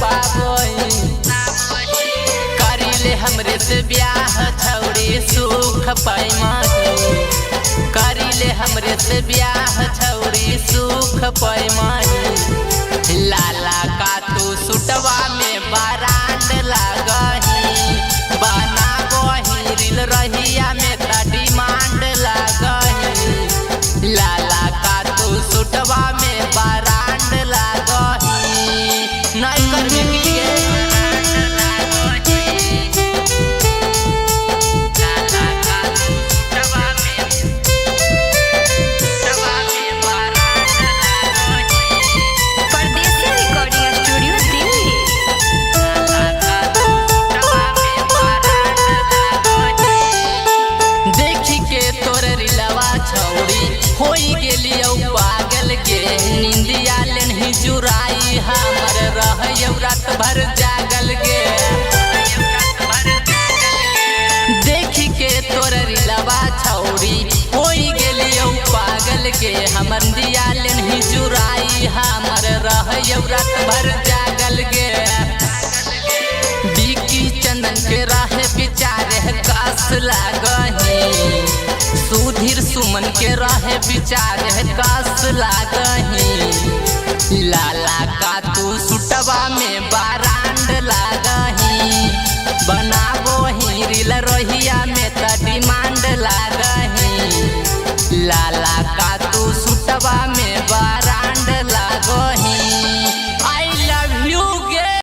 पाबई करिले हमरे से ब्याह छौड़ी सुख पैमाही करिले हमरे से ब्याह छौड़ी सुख पैमाही लाला का तू सुटवा में बारांड लगही बना गही रिल रहिया में त डिमांड लगही लाला का तू सुटवा में बारांड लगही नहीं करने के लिए होई गेलियो पागल के निंदिया लेनही जुराई हमर रहयौ रात भर जागल के देखी के तोर रिलवा छौड़ी होई गेलियो पागल के हमर निंदिया लेनही जुराई हमर रहयौ रात भर जागल के बिकी चंदन के राह विचारे कास लागही सुधीर सुमन के रहे विचारे कास लागही लाला का तू सुटवा में बा